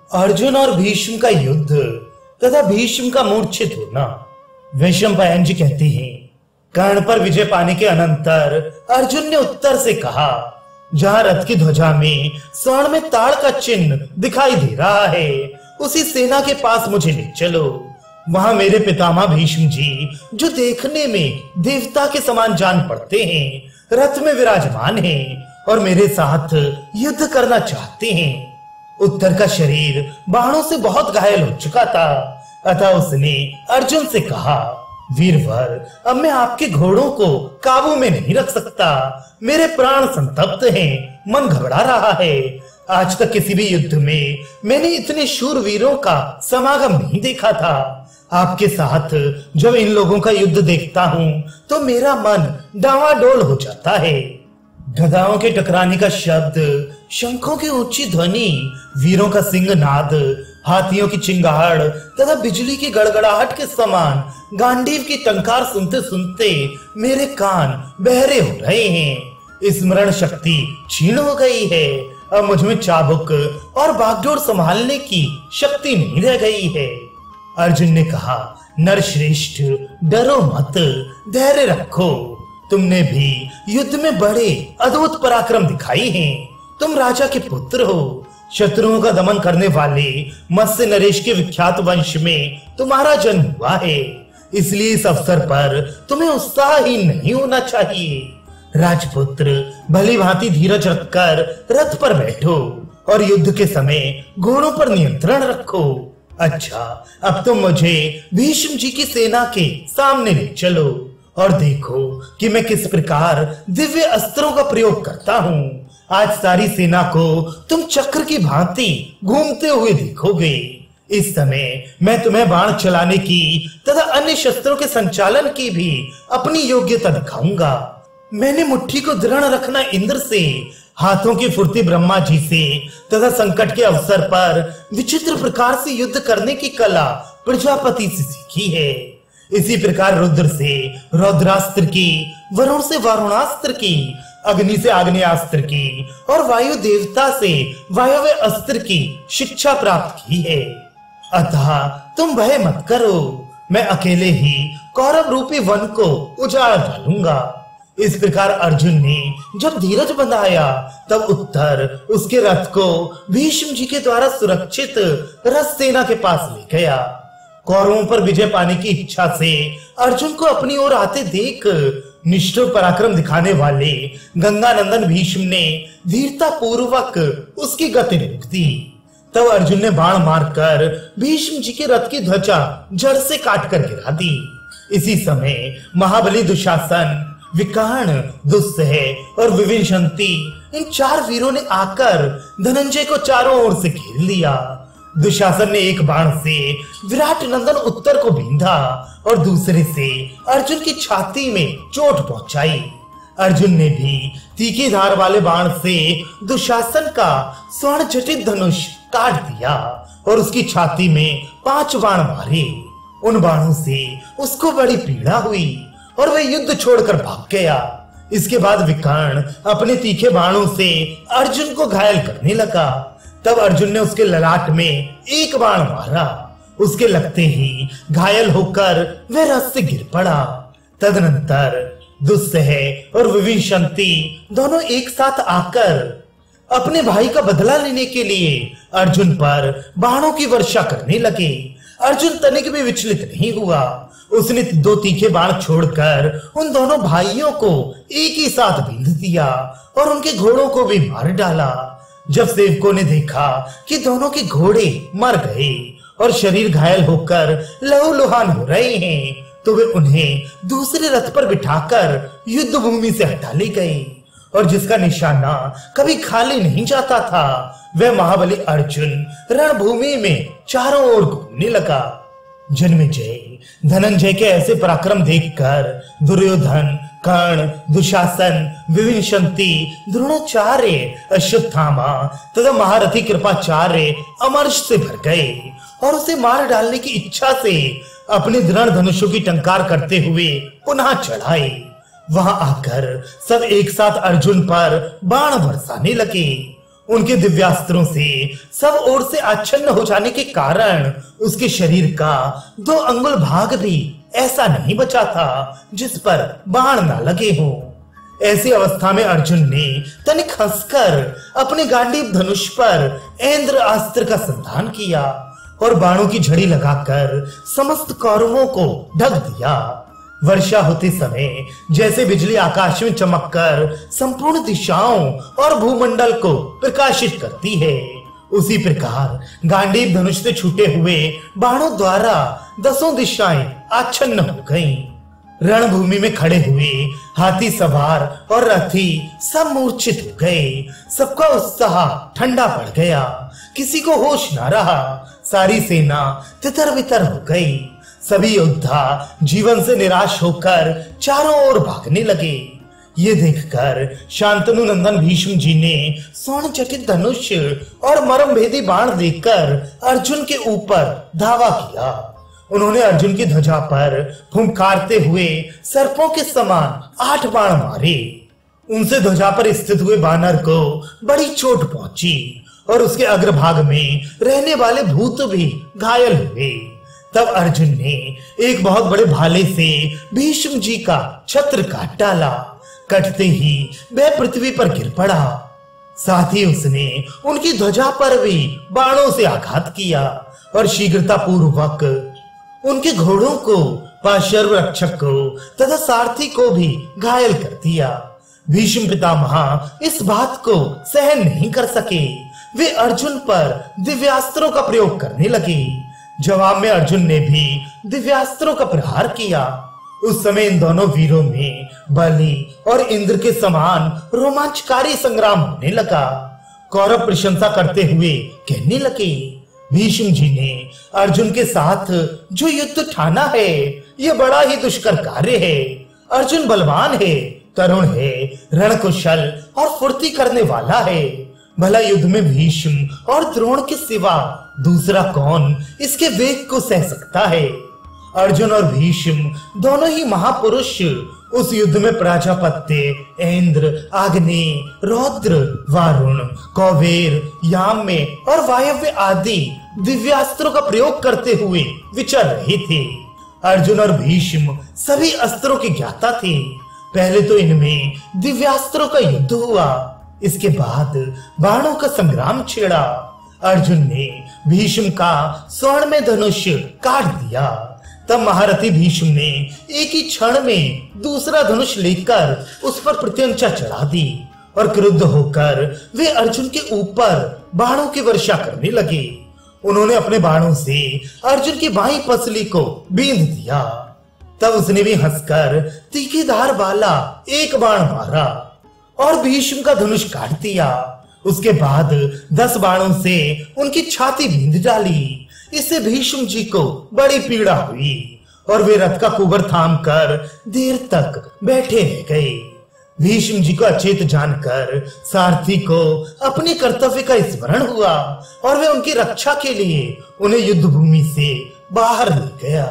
अर्जुन और भीष्म का युद्ध तथा भीष्म का मूर्छित होना। वैशंपायन जी कहते हैं, कर्ण पर विजय पाने के अनंतर अर्जुन ने उत्तर से कहा, जहां रथ की ध्वजा में स्वर्ण में ताड़ का चिन्ह दिखाई दे रहा है, उसी सेना के पास मुझे ले चलो। वहां मेरे पितामह भीष्म जी, जो देखने में देवता के समान जान पड़ते हैं, रथ में विराजमान हैं और मेरे साथ युद्ध करना चाहते हैं। उत्तर का शरीर बाणों से बहुत घायल हो चुका था, अतः उसने अर्जुन से कहा, वीरवर, अब मैं आपके घोड़ों को काबू में नहीं रख सकता। मेरे प्राण संतप्त हैं, मन घबरा रहा है। आज तक किसी भी युद्ध में मैंने इतने शूरवीरों का समागम नहीं देखा था। आपके साथ जब इन लोगों का युद्ध देखता हूं तो मेरा मन डावाडोल हो जाता है। गदाओं के टकराने का शब्द, शंखों की ऊंची ध्वनि, वीरों का सिंहनाद, हाथियों की चिंगाड़ तथा बिजली की गड़गड़ाहट के समान गांडीव की टंकार सुनते सुनते मेरे कान बहरे हो रहे हैं। स्मरण शक्ति क्षीण हो गई है। अब मुझ में चाबुक और बागडोर संभालने की शक्ति नहीं रह गई है। अर्जुन ने कहा, नरश्रेष्ठ, डरो मत, धैर्य रखो। तुमने भी युद्ध में बड़े अद्भुत पराक्रम दिखाई हैं। तुम राजा के पुत्र हो। शत्रुओं का दमन करने वाले मत्स्य नरेश के विख्यात वंश में तुम्हारा जन्म हुआ है, इसलिए इस अवसर पर तुम्हें उत्साहहीन नहीं होना चाहिए। राजपुत्र, भली भांति धीरज रखकर रथ पर बैठो और युद्ध के समय घोड़ों पर नियंत्रण रखो। अच्छा, अब तुम मुझे भीष्म जी की सेना के सामने ले चलो और देखो कि मैं किस प्रकार दिव्य अस्त्रों का प्रयोग करता हूँ। आज सारी सेना को तुम चक्र की भांति घूमते हुए देखोगे। इस समय मैं तुम्हें बाण चलाने की तथा अन्य शस्त्रों के संचालन की भी अपनी योग्यता दिखाऊंगा। मैंने मुट्ठी को दृढ़ रखना इंद्र से, हाथों की फुर्ती ब्रह्मा जी से तथा संकट के अवसर पर विचित्र प्रकार से युद्ध करने की कला प्रजापति से सीखी है। इसी प्रकार रुद्र से रौद्रास्त्र की, वरुण से वारुणास्त्र की, अग्नि से आग्नेयास्त्र की और वायु देवता से वायव्य अस्त्र की शिक्षा प्राप्त की है। अतः तुम भय मत करो, मैं अकेले ही कौरव रूपी वन को उजाड़ डालूंगा। इस प्रकार अर्जुन ने जब धीरज बंधाया, तब उत्तर उसके रथ को भीष्म जी के द्वारा सुरक्षित रथ सेना के पास ले गया। कौरवों पर विजय पाने की इच्छा से अर्जुन को अपनी ओर आते देख निष्ठुर पराक्रम दिखाने वाले गंगानंदन भीष्म ने वीरता पूर्वक उसकी गति रोक दी। तब अर्जुन ने बाण मारकर भीष्म जी के रथ की ध्वजा जड़ से काट कर गिरा दी। इसी समय महाबली दुशासन, विकर्ण, दुस्सह और विभिशंति, इन चार वीरों ने आकर धनंजय को चारों ओर से घेर लिया। दुशासन ने एक बाण से विराट नंदन उत्तर को बींधा और दूसरे से अर्जुन की छाती में चोट पहुंचाई। अर्जुन ने भी तीखी धार वाले बाण से दुशासन का स्वर्ण जटित धनुष काट दिया और उसकी छाती में 5 बाण मारे। उन बाणों से उसको बड़ी पीड़ा हुई और वह युद्ध छोड़कर भाग गया। इसके बाद विकर्ण अपने तीखे बाणों से अर्जुन को घायल करने लगा। तब अर्जुन ने उसके ललाट में एक बाण मारा। उसके लगते ही घायल होकर वह रथ से गिर पड़ा। तदनंतर दुस्सह और विभिशंति दोनों एक साथ आकर अपने भाई का बदला लेने के लिए अर्जुन पर बाणों की वर्षा करने लगे। अर्जुन तनिक भी विचलित नहीं हुआ। उसने 2 तीखे बाण छोड़कर उन दोनों भाइयों को एक ही साथ बींध दिया और उनके घोड़ों को भी मार डाला। जब सेवकों ने देखा कि दोनों के घोड़े मर गए और शरीर घायल होकर लहूलुहान हो रहे हैं, तो वे उन्हें दूसरे रथ पर बिठाकर युद्ध भूमि से हटा ले गए। और जिसका निशाना कभी खाली नहीं जाता था, वह महाबली अर्जुन रणभूमि में चारों ओर घूमने लगा। जन्मेजय, धनंजय के ऐसे पराक्रम देखकर दुर्योधन, कर्ण, दुशासन, विभिशंति, द्रोणाचार्य, अश्वत्थामा तथा महारथी कृपाचार्य अमर्ष से भर गए और उसे मार डालने की इच्छा से अपने दृढ़ धनुषों की टंकार करते हुए पुनः चढ़ाए। वहां आकर सब एक साथ अर्जुन पर बाण बरसाने लगे उनके दिव्यास्त्रों से सब ओर से आच्छन्न हो जाने के कारण उसके शरीर का 2 अंगुल भाग भी ऐसा नहीं बचा था जिस पर बाण ना लगे हो। ऐसी अवस्था में अर्जुन ने तनिक हंसकर अपने गांडीव धनुष पर ऐन्द्र अस्त्र का संधान किया और बाणों की झड़ी लगाकर समस्त कौरवों को ढक दिया। वर्षा होते समय जैसे बिजली आकाश में चमककर संपूर्ण दिशाओं और भूमंडल को प्रकाशित करती है, उसी प्रकार गांडीव धनुष से छूटे हुए बाणों द्वारा 10 दिशाएं आच्छन्न हो गईं। रणभूमि में खड़े हुए हाथी सवार और रथी सब मूर्छित हो गए। सबका उत्साह ठंडा पड़ गया, किसी को होश न रहा। सारी सेना तितर बितर हो गई। सभी योद्धा जीवन से निराश होकर चारों ओर भागने लगे। ये देखकर शांतनु नंदन भीष्म जी ने स्वर्ण चकित धनुष और मरम भेदी बाण देकर अर्जुन के ऊपर धावा किया। उन्होंने अर्जुन की ध्वजा पर फुंकारते हुए सर्पों के समान 8 बाण मारे। उनसे ध्वजा पर स्थित हुए बानर को बड़ी चोट पहुंची और उसके अग्रभाग में रहने वाले भूत भी घायल हुए। तब अर्जुन ने एक बहुत बड़े भाले से भीष्म जी का छत्र काट डाला। कटते ही वह पृथ्वी पर गिर पड़ा। साथ ही उसने उनकी ध्वजा पर भी बाणों से आघात किया और शीघ्रता पूर्वक उनके घोड़ों को, पार्श्व रक्षक को तथा सारथी को भी घायल कर दिया। भीष्म पितामह इस बात को सहन नहीं कर सके। वे अर्जुन पर दिव्यास्त्रों का प्रयोग करने लगे। जवाब में अर्जुन ने भी दिव्यास्त्रों का प्रहार किया। उस समय इन दोनों वीरों में बलि और इंद्र के समान रोमांचकारी संग्राम होने लगा। कौरव प्रशंसा करते हुए कहने लगे, भीष्म जी ने अर्जुन के साथ जो युद्ध ठाना है, यह बड़ा ही दुष्कर कार्य है। अर्जुन बलवान है, तरुण है, रणकुशल और फुर्ती करने वाला है। भला युद्ध में भीष्म और द्रोण के सिवा दूसरा कौन इसके वेग को सह सकता है। अर्जुन और भीष्म दोनों ही महापुरुष उस युद्ध में प्राजापत्य, इंद्र, अग्नि, रौद्र, वारुण, कौबेर, याम्य और वायव्य आदि दिव्यास्त्रों का प्रयोग करते हुए विचर रहे थे। अर्जुन और भीष्म सभी अस्त्रों के ज्ञाता थे। पहले तो इनमें दिव्यास्त्रों का युद्ध हुआ, इसके बाद बाणों का संग्राम छिड़ा। अर्जुन ने भीष्म का स्वर्ण में धनुष काट दिया। तब महारथी भीष्म ने एक ही क्षण में दूसरा धनुष लेकर उस पर प्रत्यंचा चढ़ा दी और क्रुद्ध होकर वे अर्जुन के ऊपर बाणों की वर्षा करने लगे। उन्होंने अपने बाणों से अर्जुन की बाईं पसली को बींध दिया। तब उसने भी हंसकर तीखे धार वाला एक बाण मारा और भीष्म का धनुष काट दिया। उसके बाद 10 बाणों से उनकी छाती बींध डाली। इससे भीष्म जी को बड़ी पीड़ा हुई और वे रथ का कुबर थाम कर देर तक बैठे रह गए। भीष्म जी को अचेत जानकर सारथी को अपने कर्तव्य का स्मरण हुआ और वे उनकी रक्षा के लिए उन्हें युद्ध भूमि से बाहर ले गया।